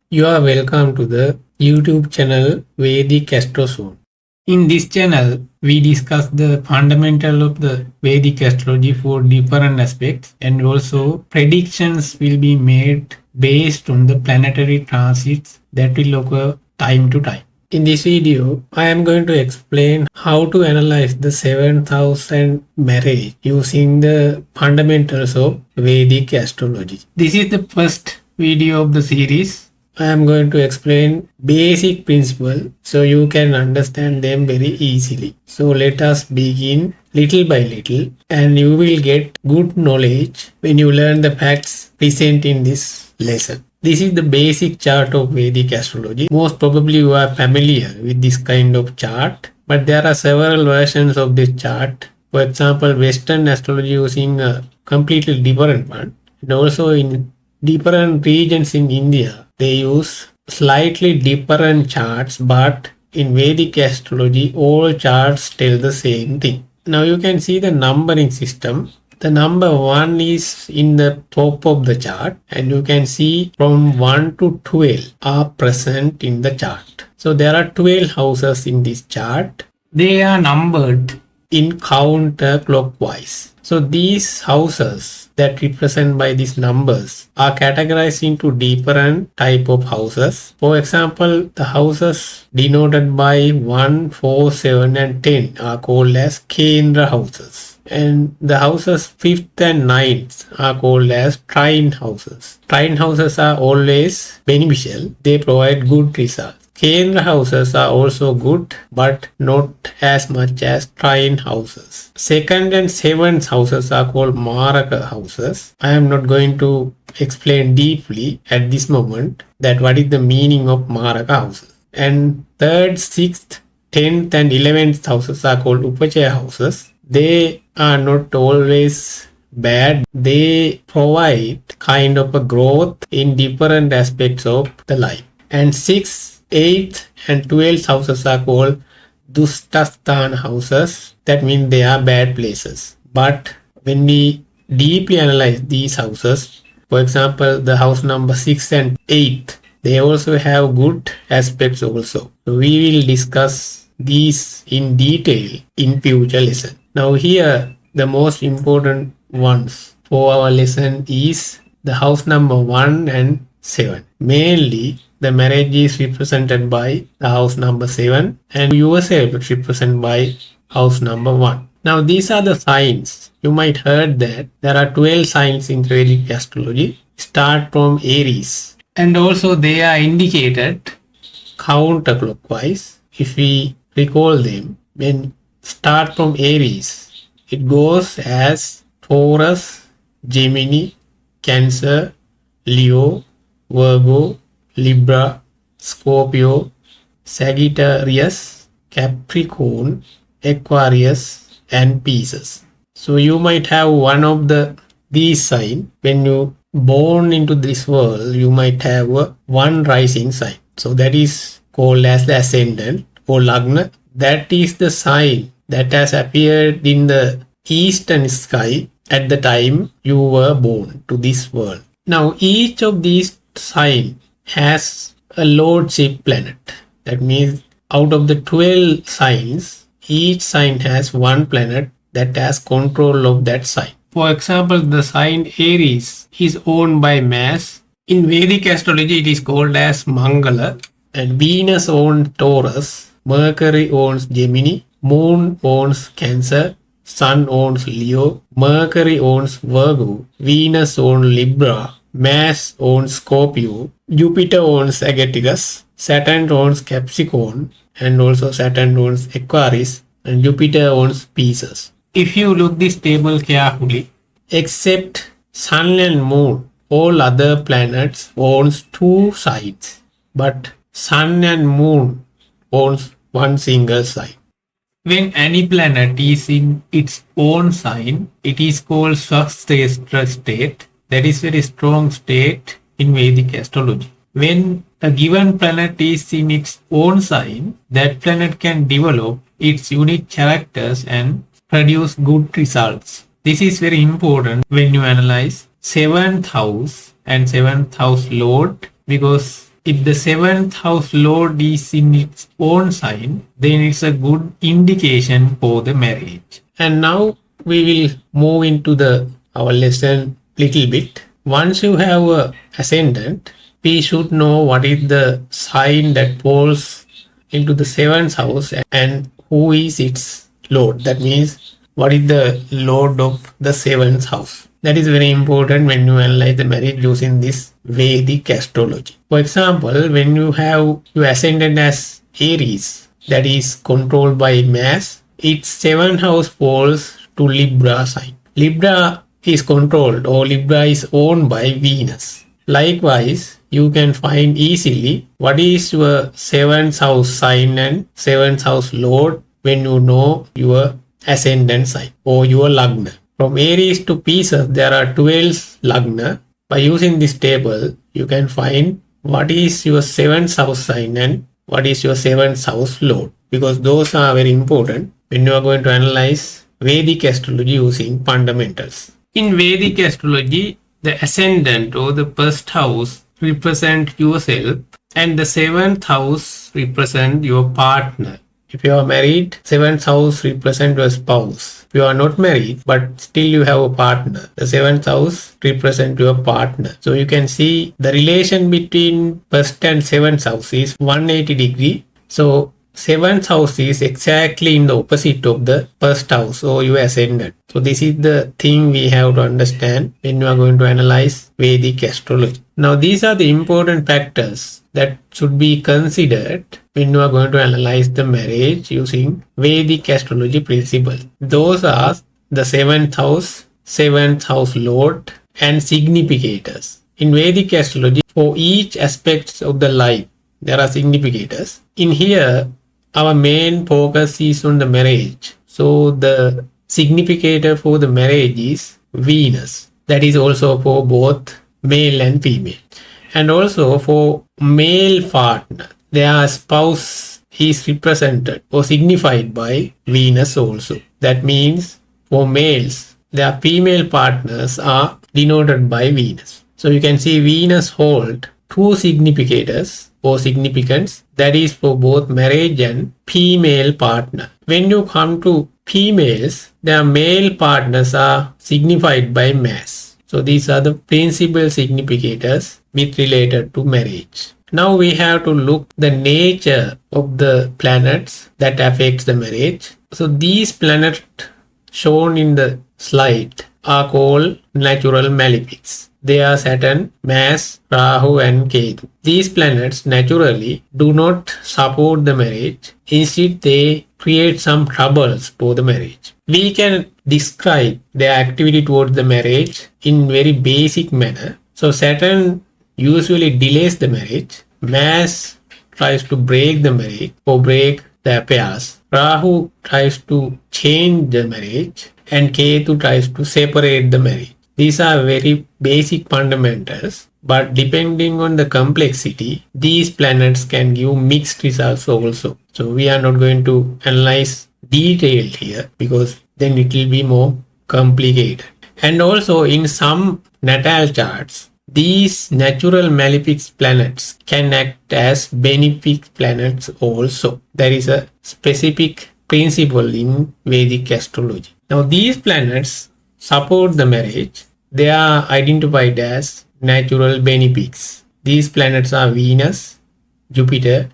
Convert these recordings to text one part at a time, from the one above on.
You are welcome to the YouTube channel Vedic Astrology. In this channel, we discuss the fundamental of the Vedic astrology for different aspects, and also predictions will be made based on the planetary transits that will occur time to time. In this video, I am going to explain how to analyze the 7,000 marriage using the fundamentals of Vedic astrology. This is the first video of the series. I am going to explain basic principle so you can understand them very easily. So let us begin little by little, and you will get good knowledge when you learn the facts present in this lesson. This is the basic chart of Vedic astrology. Most probably you are familiar with this kind of chart, but there are several versions of this chart. For example, Western astrology using a completely different one, and also in different regions in India they use slightly different charts, but in Vedic astrology all charts tell the same thing. Now you can see the numbering system. The number 1 is in the top of the chart, and you can see from 1 to 12 are present in the chart. So there are 12 houses in this chart. They are numbered in counterclockwise. So these houses that represent by these numbers are categorized into different type of houses. For example, the houses denoted by 1, 4, 7 and 10 are called as Kendra houses. And the houses 5th and 9th are called as trine houses. Trine houses are always beneficial. They provide good results. Kendra houses are also good, but not as much as trine houses. 2nd and 7th houses are called marraige houses. I am not going to explain deeply at this moment that what is the meaning of marraige houses. And 3rd, 6th, 10th and 11th houses are called upachaya houses. They are not always bad. They provide kind of a growth in different aspects of the life. And 6th, 8th and 12th houses are called Dustasthana houses. That means they are bad places. But when we deeply analyze these houses, for example, the house number 6 and 8, they also have good aspects also. So we will discuss these in detail in future lesson. Now here, the most important ones for our lesson is the house number 1 and 7. Mainly, the marriage is represented by the house number 7, and yourself is represented by house number 1. Now these are the signs. You might heard that there are 12 signs in Vedic astrology. Start from Aries. And also they are indicated counterclockwise. If we recall them, when start from Aries, it goes as Taurus, Gemini, Cancer, Leo, Virgo, Libra, Scorpio, Sagittarius, Capricorn, Aquarius and Pisces. So you might have one of these signs. When you born into this world, you might have one rising sign. So that is called as the ascendant or lagna. That is the sign that has appeared in the eastern sky at the time you were born to this world. Now each of these signs has a lordship planet. That means out of the 12 signs, each sign has one planet that has control of that sign. For example, the sign Aries is owned by Mars. In Vedic astrology, it is called as Mangala. And Venus owns Taurus, Mercury owns Gemini, Moon owns Cancer, Sun owns Leo, Mercury owns Virgo, Venus owns Libra, Mars owns Scorpio, Jupiter owns Sagittarius, Saturn owns Capricorn, and also Saturn owns Aquarius, and Jupiter owns Pisces. If you look this table carefully, except Sun and Moon, all other planets owns two sides, but Sun and Moon owns one single sign. When any planet is in its own sign, it is called Swasthestra state. That is very strong state in Vedic astrology. When a given planet is in its own sign, that planet can develop its unique characters and produce good results. This is very important when you analyze 7th house and 7th house lord, because if the seventh house lord is in its own sign, then it's a good indication for the marriage. And now we will move into the our lesson little bit. Once you have a ascendant, we should know what is the sign that falls into the seventh house and who is its lord. That means what is the lord of the seventh house. That is very important when you analyze the marriage using this Vedic astrology. For example, when you have your ascendant as Aries, that is controlled by Mars, its seventh house falls to Libra sign. Libra is controlled or Libra is owned by Venus. Likewise, you can find easily what is your seventh house sign and seventh house lord when you know your ascendant sign or your lagna. From Aries to Pisces, there are 12 lagna. By using this table, you can find what is your seventh house sign and what is your seventh house lord, because those are very important when you are going to analyze Vedic astrology using fundamentals. In Vedic astrology, the ascendant or the first house represent yourself and the seventh house represent your partner. If you are married, seventh house represent your spouse. If you are not married, but still you have a partner, the seventh house represent your partner. So you can see the relation between first and seventh house is 180 degree. So seventh house is exactly in the opposite of the first house or your ascendant. So this is the thing we have to understand when you are going to analyze Vedic astrology. Now these are the important factors that should be considered when you are going to analyze the marriage using Vedic astrology principles. Those are the seventh house lord and significators. In Vedic astrology, for each aspect of the life, there are significators. In here, our main focus is on the marriage. So the significator for the marriage is Venus. That is also for both male and female. And also for male partner, their spouse is represented or signified by Venus also. That means for males, their female partners are denoted by Venus. So you can see Venus hold two significators or significance, that is for both marriage and female partner. When you come to females, their male partners are signified by Mars. So these are the principal significators with related to marriage. Now we have to look the nature of the planets that affects the marriage. So these planets shown in the slide are called natural malefics. They are Saturn, Mars, Rahu and Ketu. These planets naturally do not support the marriage. Instead, they create some troubles for the marriage. We can describe their activity towards the marriage in very basic manner. So Saturn usually delays the marriage. Mars tries to break the marriage or break the affairs. Rahu tries to change the marriage and Ketu tries to separate the marriage. These are very basic fundamentals, but depending on the complexity, these planets can give mixed results also. So we are not going to analyze detailed here because then it will be more complicated. And also in some natal charts, these natural malefic planets can act as benefic planets also. There is a specific principle in Vedic astrology. Now these planets support the marriage. They are identified as natural benefics. These planets are Venus, Jupiter,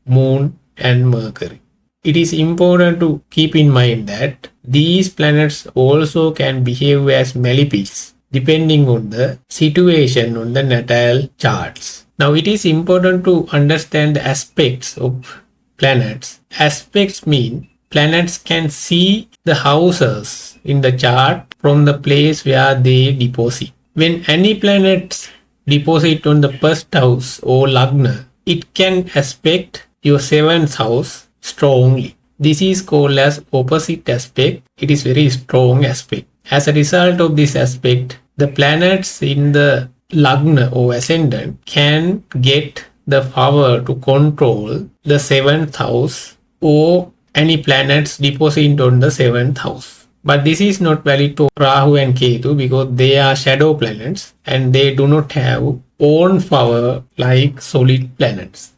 Moon and Mercury. It is important to keep in mind that these planets also can behave as malefics depending on the situation on the natal charts. Now it is important to understand the aspects of planets. Aspects mean planets can see the houses in the chart from the place where they deposit. When any planets deposit on the first house or lagna, it can aspect your seventh house strongly. This is called as opposite aspect. It is very strong aspect. As a result of this aspect, the planets in the lagna or ascendant can get the power to control the seventh house or any planets deposit on the seventh house. But this is not valid for Rahu and Ketu because they are shadow planets and they do not have own power like solid planets.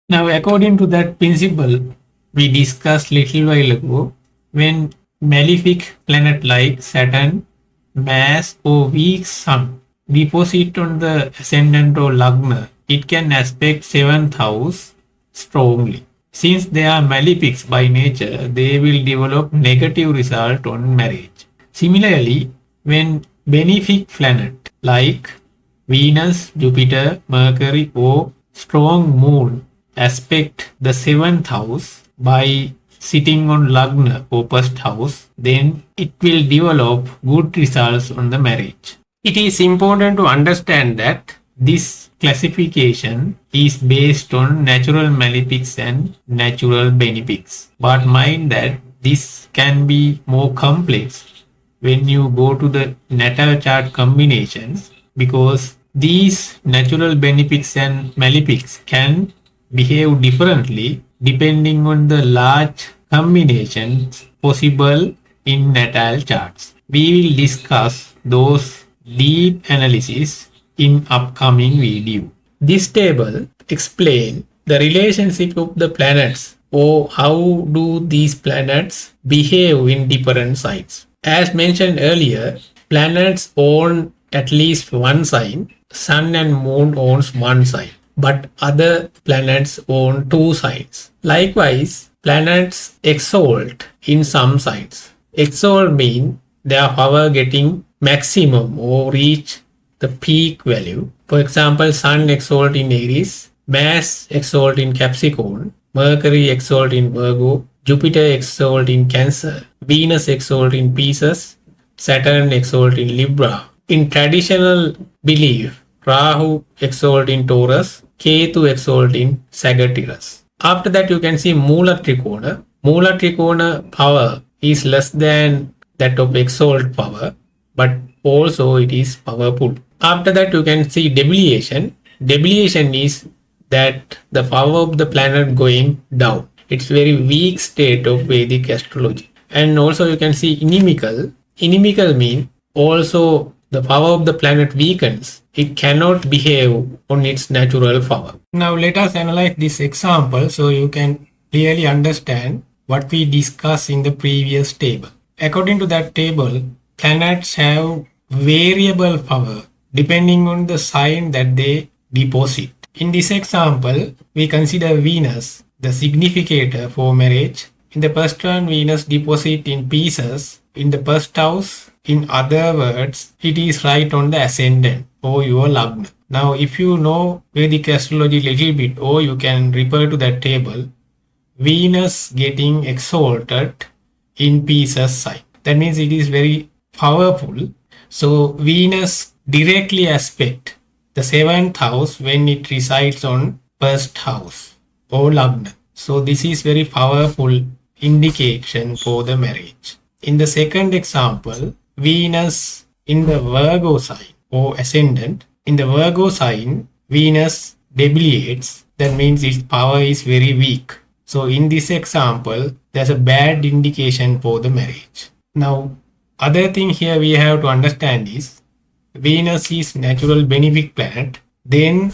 Now, according to that principle we discussed little while ago, when malefic planet like Saturn, mass or weak sun deposit on the ascendant or lagna, it can aspect seventh house strongly. Since they are malefics by nature, they will develop negative result on marriage. Similarly, when benefic planet like Venus, Jupiter, Mercury or strong moon aspect the seventh house by sitting on Lagna or first house, then it will develop good results on the marriage. It is important to understand that this classification is based on natural malefics and natural benefics. But mind that this can be more complex when you go to the natal chart combinations, because these natural benefics and malefics can behave differently depending on the large combinations possible in natal charts. We will discuss those deep analysis in upcoming video. This table explains the relationship of the planets or how do these planets behave in different signs. As mentioned earlier, planets own at least one sign. Sun and Moon owns one sign, but other planets own two signs. Likewise, planets exalt in some signs. Exalt means their power getting maximum or reach the peak value. For example, Sun exalt in Aries, Mars exalt in Capricorn, Mercury exalt in Virgo, Jupiter exalt in Cancer, Venus exalt in Pisces, Saturn exalt in Libra. In traditional belief, Rahu exalt in Taurus, Ketu exalt in Sagittarius. After that, you can see Mula Trikona. Mula Trikona power is less than that of exalt power, but also it is powerful. After that, you can see debilitation. Debilitation is that the power of the planet going down. It's very weak state of Vedic astrology. And also you can see inimical. Inimical means also the power of the planet weakens. It cannot behave on its natural power. Now let us analyze this example so you can clearly understand what we discussed in the previous table. According to that table, planets have variable power depending on the sign that they deposit. In this example, we consider Venus, the significator for marriage. In the first one, Venus deposit in Pisces in the first house. In other words, it is right on the ascendant or your lagna. Now, if you know Vedic astrology little bit, or you can refer to that table, Venus getting exalted in Pisces sign. That means it is very powerful. So Venus directly aspect the seventh house when it resides on first house or lagna. So this is very powerful indication for the marriage. In the second example, Venus in the Virgo sign or ascendant. In the Virgo sign, Venus debilitates. That means its power is very weak. So in this example, there's a bad indication for the marriage. Now, other thing here we have to understand is Venus is natural benefic planet. Then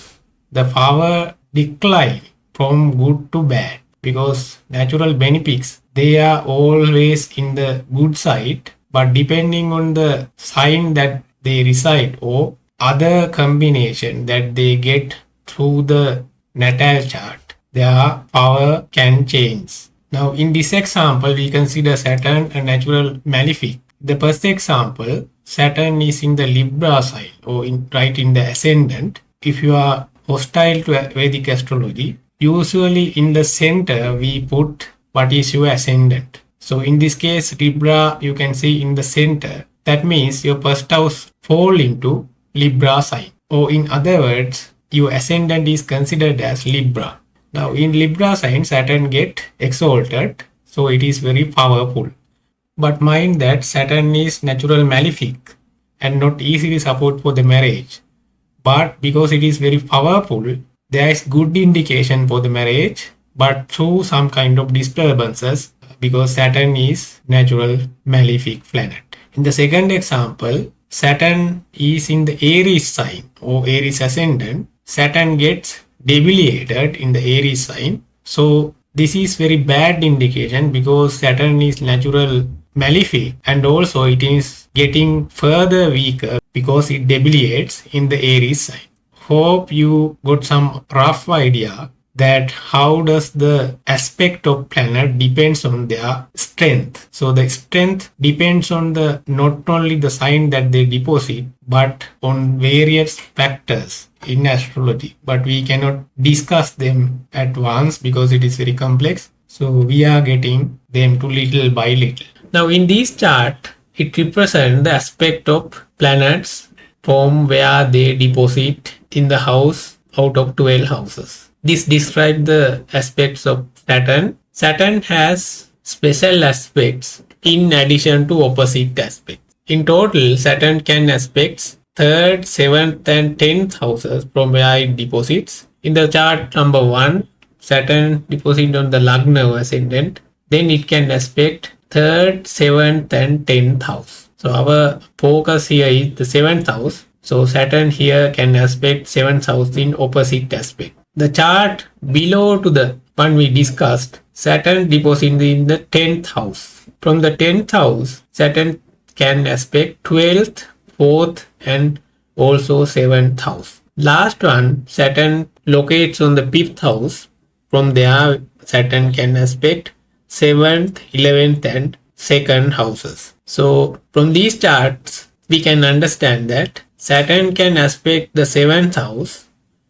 the power decline from good to bad, because natural benefics, they are always in the good side, but depending on the sign that they reside or other combination that they get through the natal chart, their power can change. Now in this example, we consider Saturn a natural malefic. The first example, Saturn is in the Libra sign or right in the ascendant. If you are hostile to Vedic astrology, usually in the center we put what is your ascendant. So in this case, Libra you can see in the center. That means your first house fall into Libra sign. Or in other words, your ascendant is considered as Libra. Now in Libra sign, Saturn get exalted. So it is very powerful. But mind that Saturn is natural malefic and not easily support for the marriage. But because it is very powerful, there is good indication for the marriage, but through some kind of disturbances, because Saturn is natural malefic planet. In the second example, Saturn is in the Aries sign or Aries ascendant, Saturn gets debilitated in the Aries sign. So this is very bad indication because Saturn is natural malefic and also it is getting further weaker because it debilitates in the Aries sign. Hope you got some rough idea that how does the aspect of planet depends on their strength. So the strength depends on the not only the sign that they deposit but on various factors in astrology, but we cannot discuss them at once because it is very complex. So we are getting them to little by little. Now in this chart it represents the aspect of planets from where they deposit in the house out of 12 houses. This describes the aspects of Saturn. Saturn has special aspects in addition to opposite aspects. In total, Saturn can aspect 3rd, 7th and 10th houses from where it deposits. In the chart number 1, Saturn deposits on the Lagna or ascendant. Then it can aspect 3rd, 7th and 10th house. So our focus here is the 7th house. So Saturn here can aspect 7th house in opposite aspect. The chart below to the one we discussed, Saturn deposits in the 10th house. From the 10th house, Saturn can aspect 12th, 4th and also 7th house. Last one, Saturn locates on the 5th house. From there, Saturn can aspect 7th, 11th and 2nd houses. So from these charts, we can understand that Saturn can aspect the 7th house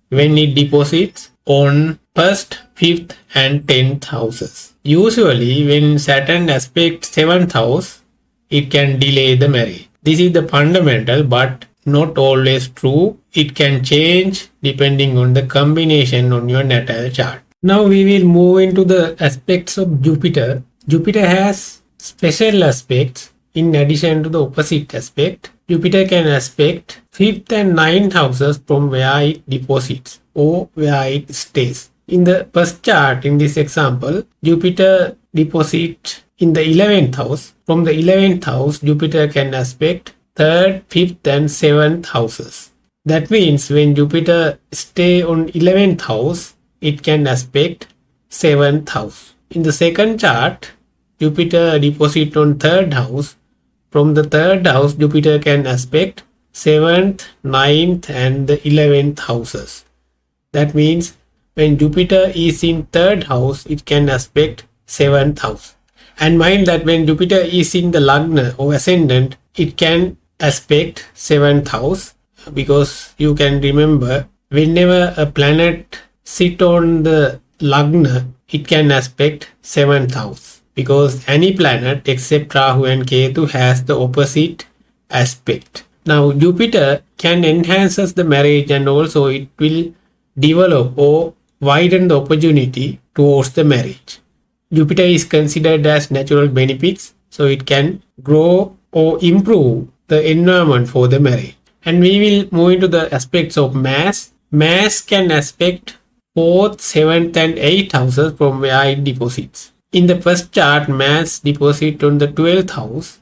when it deposits on 1st, 5th and 10th houses. Usually when Saturn aspects 7th house, it can delay the marriage. This is the fundamental but not always true. It can change depending on the combination on your natal chart. Now we will move into the aspects of Jupiter. Jupiter has special aspects in addition to the opposite aspect. Jupiter can aspect 5th and 9th houses from where it deposits or where it stays. In the first chart, in this example, Jupiter deposits in the 11th house. From the 11th house, Jupiter can aspect 3rd, 5th and 7th houses. That means when Jupiter stays on 11th house, it can aspect 7th house. In the second chart, Jupiter deposits on 3rd house. From the 3rd house, Jupiter can aspect 7th, 9th and the 11th houses. That means when Jupiter is in 3rd house, it can aspect 7th house. And mind that when Jupiter is in the Lagna or ascendant, it can aspect 7th house, because you can remember whenever a planet sit on the Lagna, it can aspect 7th house. Because any planet except Rahu and Ketu has the opposite aspect. Now Jupiter can enhance the marriage and also it will develop or widen the opportunity towards the marriage. Jupiter is considered as natural benefics, so it can grow or improve the environment for the marriage. And we will move into the aspects of mass. Mass can aspect 4th, 7th and 8th houses from where it deposits. In the first chart, Mars deposits on the 12th house.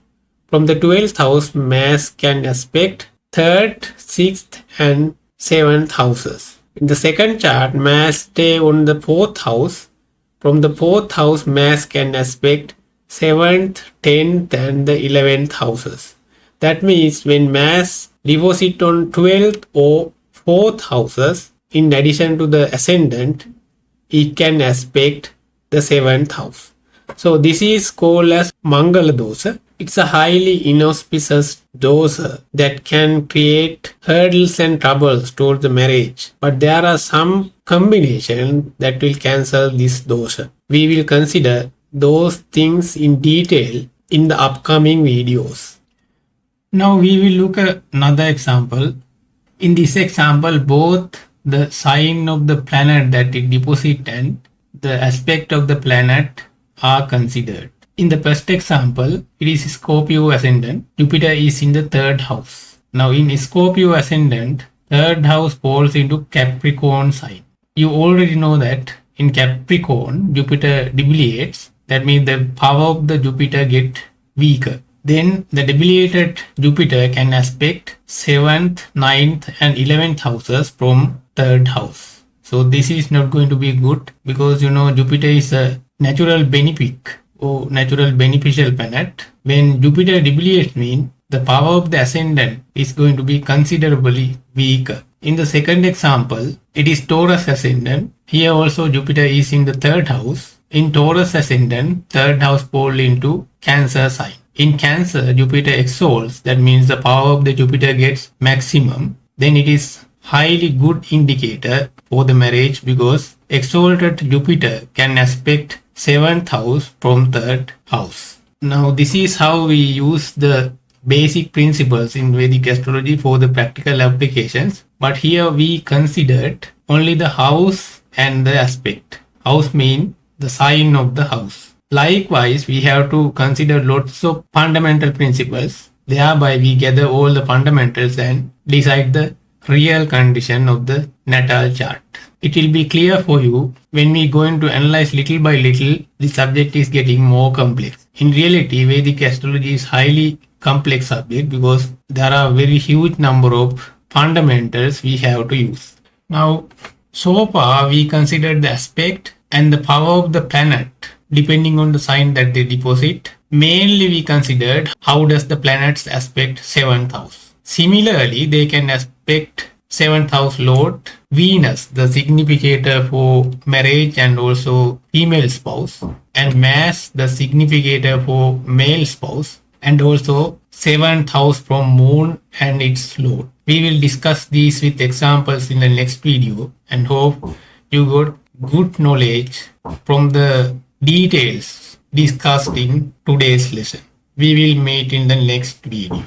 From the 12th house, Mars can aspect 3rd, 6th and 7th houses. In the second chart, Mars stays on the 4th house. From the 4th house, Mars can aspect 7th, 10th and the 11th houses. That means when Mars deposits on 12th or 4th houses, in addition to the ascendant, it can aspect the 7th house. So this is called as Mangala dosa. It's a highly inauspicious dosa that can create hurdles and troubles towards the marriage. But there are some combinations that will cancel this dosa. We will consider those things in detail in the upcoming videos. Now we will look at another example. In this example, both the sign of the planet that it deposits and the aspect of the planet are considered. In the first example, it is Scorpio ascendant. Jupiter is in the 3rd house. Now in Scorpio ascendant, 3rd house falls into Capricorn sign. You already know that in Capricorn, Jupiter debilitates. That means the power of the Jupiter get weaker. then the debilitated Jupiter can aspect 7th, 9th and 11th houses from 3rd house. So this is not going to be good because Jupiter is a natural benefic or natural beneficial planet. When Jupiter debilitates mean the power of the ascendant is going to be considerably weaker. In the second example, it is Taurus ascendant. Here also Jupiter is in the 3rd house. In Taurus ascendant, 3rd house fall into Cancer sign. In Cancer, Jupiter exalts. That means the power of the Jupiter gets maximum. Then it is highly good indicator for the marriage because exalted Jupiter can aspect 7th house from 3rd house. Now this is how we use the basic principles in Vedic astrology for the practical applications. But here we considered only the house and the aspect. House means the sign of the house. Likewise, we have to consider lots of fundamental principles. Thereby we gather all the fundamentals and decide the real condition of the natal chart. It will be clear for you when we going to analyze little by little, the subject is getting more complex. In reality, Vedic astrology is highly complex subject because there are very huge number of fundamentals we have to use. Now, so far we considered the aspect and the power of the planet depending on the sign that they deposit. Mainly we considered how does the planets aspect 7th house. Similarly, they can aspect 7th house Lord Venus, the significator for marriage and also female spouse, and Mars, the significator for male spouse, and also 7th house from Moon and its Lord. We will discuss these with examples in the next video and hope you got good knowledge from the details discussed in today's lesson. We will meet in the next video.